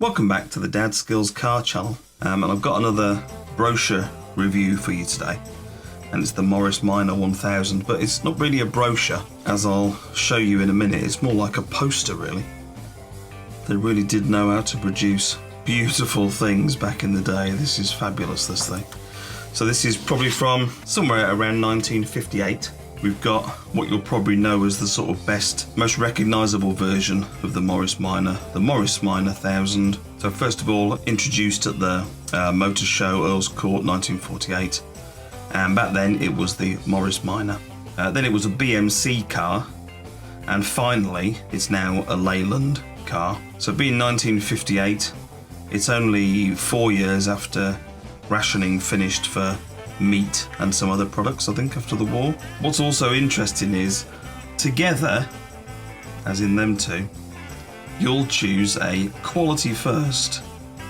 Welcome back to the Dadskillz car channel, and I've got another brochure review for you today, and it's the Morris Minor 1000, but it's not really a brochure, as I'll show you in a minute. It's more like a poster, really. They really did know how to produce beautiful things back in the day. This is fabulous, this thing. So this is probably from somewhere around 1958. We've got what you'll probably know as the sort of best, most recognisable version of the Morris Minor 1000. So first of all, introduced at the Motor Show Earl's Court 1948, and back then it was the Morris Minor. Then it was a BMC car, and finally it's now a Leyland car. So being 1958, it's only 4 years after rationing finished for meat and some other products, I think, after the war. What's also interesting is, together, as in them two, you'll choose a quality first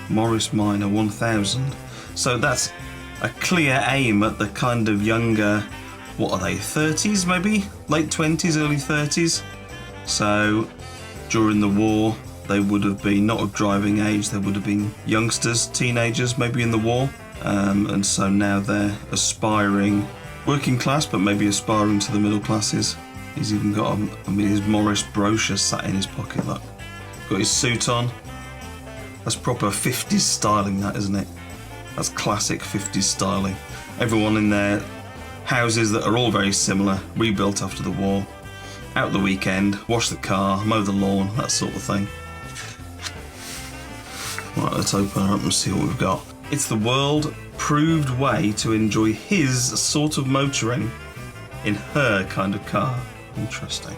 Morris Minor 1000. So that's a clear aim at the kind of younger, what are they, 30s maybe? Late 20s, early 30s. So during the war, they would have been not of driving age, they would have been youngsters, teenagers maybe in the war. And so now they're aspiring, working class, but maybe aspiring to the middle classes. He's even got his Morris brochure sat in his pocket, look. Got his suit on. That's proper 50s styling, that, isn't it? That's classic 50s styling. Everyone in their houses that are all very similar, rebuilt after the war. Out the weekend, wash the car, mow the lawn, that sort of thing. Right, let's open her up and see what we've got. It's the world-proved way to enjoy his sort of motoring in her kind of car. Interesting.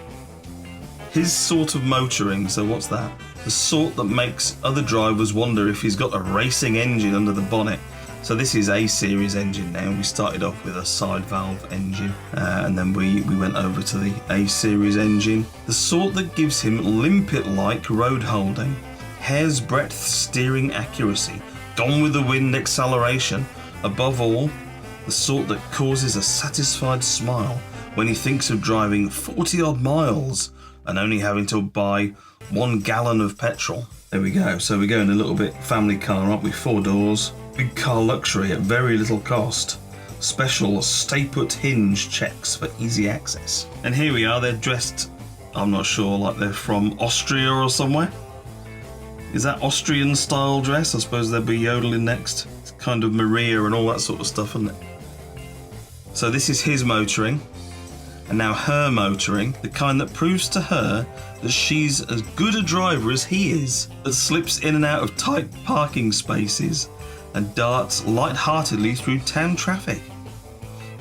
His sort of motoring, so what's that? The sort that makes other drivers wonder if he's got a racing engine under the bonnet. So this is A series engine now. We started off with a side valve engine, and then we went over to the A series engine. The sort that gives him limpet-like road holding, hair's breadth steering accuracy, gone with the wind acceleration, above all, the sort that causes a satisfied smile when he thinks of driving 40 odd miles and only having to buy 1 gallon of petrol. There we go. So we're going a little bit family car, aren't we? 4 doors, big car luxury at very little cost. Special stay-put hinge checks for easy access. And here we are, they're dressed, I'm not sure, like they're from Austria or somewhere. Is that Austrian style dress? I suppose they'll be yodeling next. It's kind of Maria and all that sort of stuff, isn't it? So this is his motoring, and now her motoring, the kind that proves to her that she's as good a driver as he is, that slips in and out of tight parking spaces and darts light-heartedly through town traffic.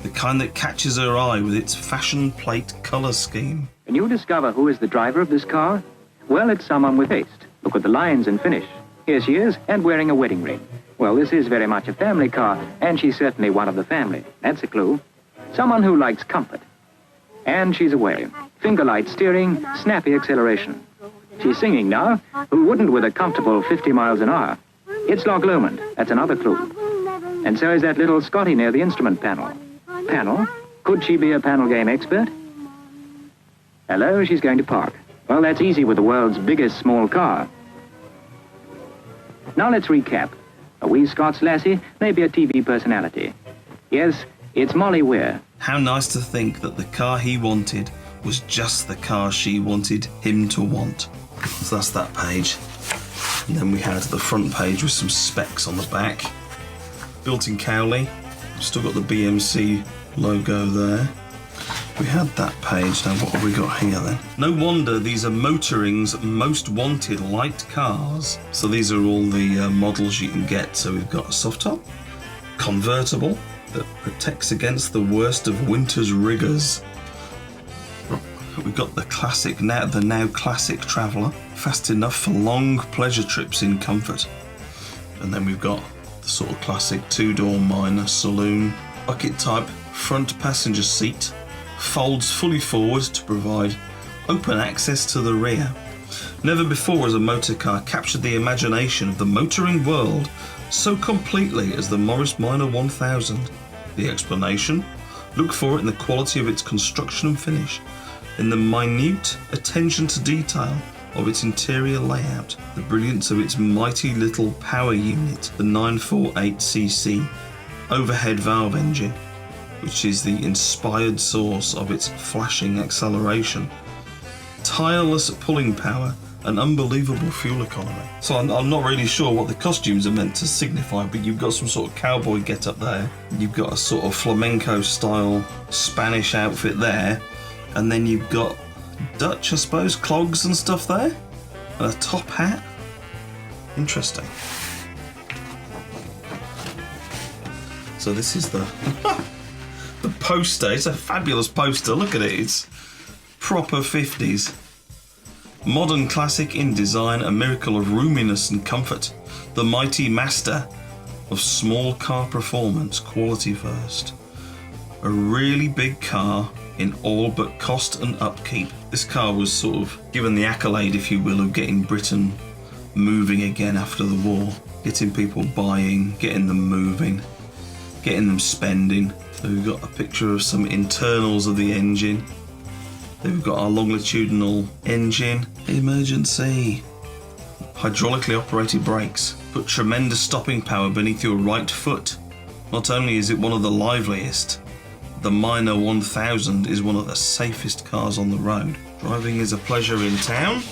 The kind that catches her eye with its fashion plate colour scheme. Can you discover who is the driver of this car? Well, it's someone with taste. Look at the lines and finish. Here she is, and wearing a wedding ring. Well, this is very much a family car, and she's certainly one of the family. That's a clue. Someone who likes comfort. And she's away. Finger-light steering, snappy acceleration. She's singing now. Who wouldn't with a comfortable 50 miles an hour? It's Loch Lomond. That's another clue. And so is that little Scotty near the instrument panel. Panel? Could she be a panel game expert? Hello, she's going to park. Well, that's easy with the world's biggest small car. Now let's recap. A wee Scots lassie, maybe a TV personality. Yes, it's Molly Weir. How nice to think that the car he wanted was just the car she wanted him to want. So that's that page. And then we had the front page with some specs on the back. Built-in Cowley. Still got the BMC logo there. We had that page. Now what have we got here then? No wonder these are Motoring's most wanted light cars. So these are all the models you can get. So we've got a soft top, convertible that protects against the worst of winter's rigours. We've got the classic, the now classic Traveller, fast enough for long pleasure trips in comfort. And then we've got the sort of classic 2-door minor saloon, bucket type front passenger seat, folds fully forward to provide open access to the rear. Never before has a motor car captured the imagination of the motoring world so completely as the Morris Minor 1000. The explanation? Look for it in the quality of its construction and finish, in the minute attention to detail of its interior layout, the brilliance of its mighty little power unit, the 948cc overhead valve engine, which is the inspired source of its flashing acceleration, tireless pulling power, and unbelievable fuel economy. So I'm not really sure what the costumes are meant to signify, but you've got some sort of cowboy get up there, you've got a sort of flamenco style Spanish outfit there, and then you've got Dutch, I suppose, clogs and stuff there, and a top hat. Interesting. So this is the the poster. It's a fabulous poster. Look at it. It's proper 50s. Modern classic in design, a miracle of roominess and comfort. The mighty master of small car performance, quality first. A really big car in all but cost and upkeep. This car was sort of given the accolade, if you will, of getting Britain moving again after the war. Getting people buying, getting them moving, getting them spending. So we've got a picture of some internals of the engine. Then we've got our longitudinal engine. Emergency. Hydraulically operated brakes. Put tremendous stopping power beneath your right foot. Not only is it one of the liveliest, the Minor 1000 is one of the safest cars on the road. Driving is a pleasure in town.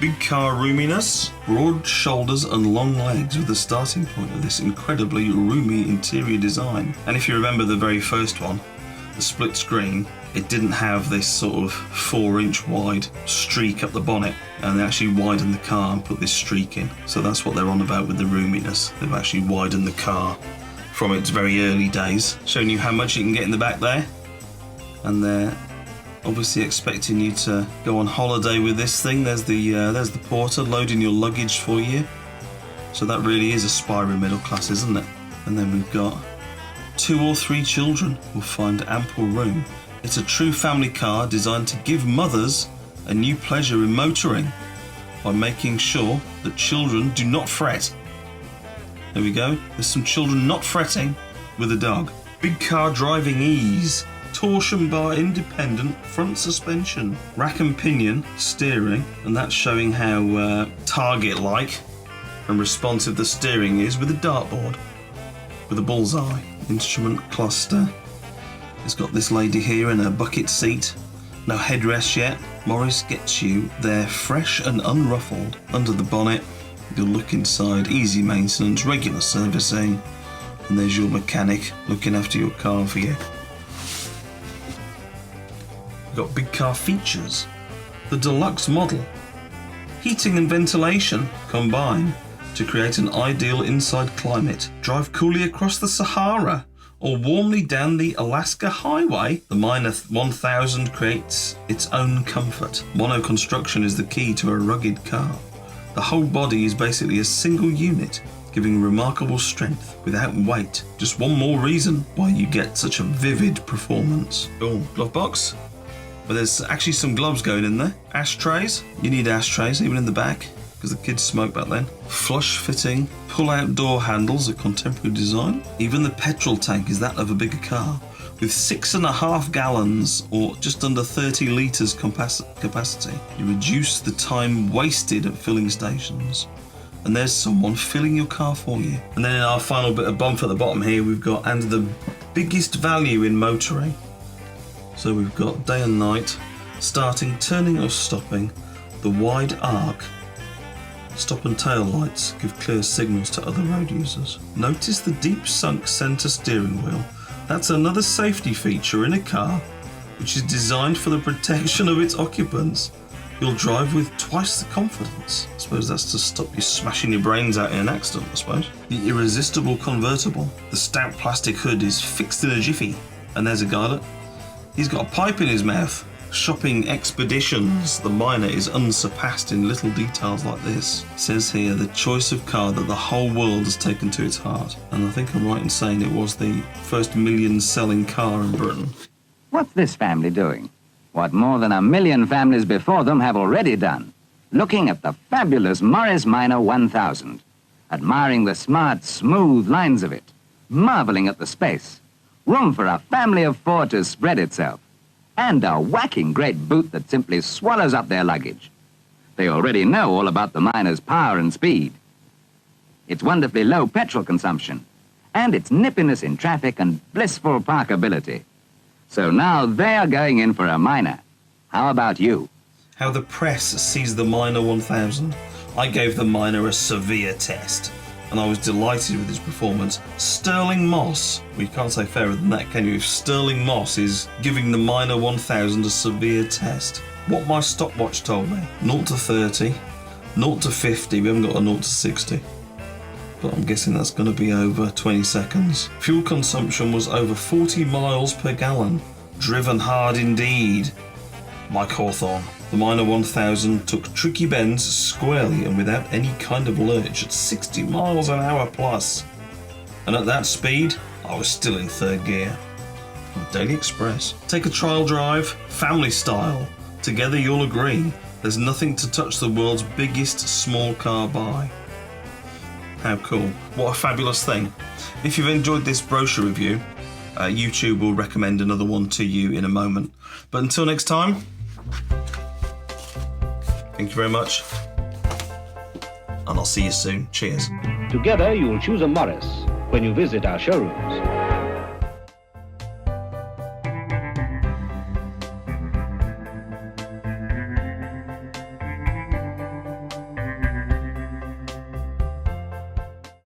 Big car roominess, broad shoulders and long legs were the starting point of this incredibly roomy interior design. And if you remember the very first one, the split screen, it didn't have this sort of 4-inch wide streak up the bonnet, and they actually widened the car and put this streak in. So that's what they're on about with the roominess. They've actually widened the car from its very early days, showing you how much you can get in the back there. And they're obviously expecting you to go on holiday with this thing. There's the porter loading your luggage for you. So that really is aspiring middle class, isn't it? And then we've got 2 or 3 children will find ample room. It's a true family car designed to give mothers a new pleasure in motoring by making sure that children do not fret. There we go. There's some children not fretting with a dog. Big car driving ease. Torsion bar independent front suspension. Rack and pinion steering, and that's showing how target-like and responsive the steering is with a dartboard. With a bullseye. Instrument cluster. It's got this lady here in a bucket seat. No headrest yet. Morris gets you there fresh and unruffled. Under the bonnet, you'll look inside. Easy maintenance, regular servicing. And there's your mechanic looking after your car for you. We've got big car features. The deluxe model. Heating and ventilation combine to create an ideal inside climate. Drive coolly across the Sahara or warmly down the Alaska Highway. The Minor 1000 creates its own comfort. Mono construction is the key to a rugged car. The whole body is basically a single unit, giving remarkable strength without weight. Just one more reason why you get such a vivid performance. Oh, glove box. But there's actually some gloves going in there. Ashtrays. You need ashtrays, even in the back, because the kids smoked back then. Flush fitting, pull-out door handles, a contemporary design. Even the petrol tank is that of a bigger car, with 6.5 gallons or just under 30 litres capacity. You reduce the time wasted at filling stations. And there's someone filling your car for you. And then in our final bit of bump at the bottom here, we've got, and the biggest value in motoring. So we've got day and night, starting, turning or stopping, the wide arc. Stop and tail lights give clear signals to other road users. Notice the deep sunk centre steering wheel. That's another safety feature in a car which is designed for the protection of its occupants. You'll drive with twice the confidence. I suppose that's to stop you smashing your brains out in an accident, I suppose. The irresistible convertible. The stout plastic hood is fixed in a jiffy. And there's a guy, look. He's got a pipe in his mouth. Shopping expeditions. The Minor is unsurpassed in little details like this. It says here, the choice of car that the whole world has taken to its heart. And I think I'm right in saying it was the first million-selling car in Britain. What's this family doing? What more than 1 million families before them have already done. Looking at the fabulous Morris Minor 1000. Admiring the smart, smooth lines of it. Marveling at the space. Room for a family of 4 to spread itself. And a whacking great boot that simply swallows up their luggage. They already know all about the Miner's power and speed. Its wonderfully low petrol consumption, and its nippiness in traffic and blissful parkability. So now they are going in for a Miner. How about you? How the press sees the Miner 1000. I gave the Miner a severe test, and I was delighted with his performance. Sterling Moss, well, you can't say fairer than that, can you? If Sterling Moss is giving the Miner 1000 a severe test. What my stopwatch told me, 0 to 30, 0 to 50, we haven't got a 0 to 60. But I'm guessing that's going to be over 20 seconds. Fuel consumption was over 40 miles per gallon. Driven hard indeed. Mike Hawthorne. The Miner 1000 took tricky bends squarely and without any kind of lurch at 60 miles an hour plus. And at that speed, I was still in third gear. Daily Express. Take a trial drive, family style. Together you'll agree, there's nothing to touch the world's biggest small car by. How cool. What a fabulous thing. If you've enjoyed this brochure review, YouTube will recommend another one to you in a moment. But until next time, thank you very much, and I'll see you soon. Cheers. Together, you'll choose a Morris when you visit our showrooms.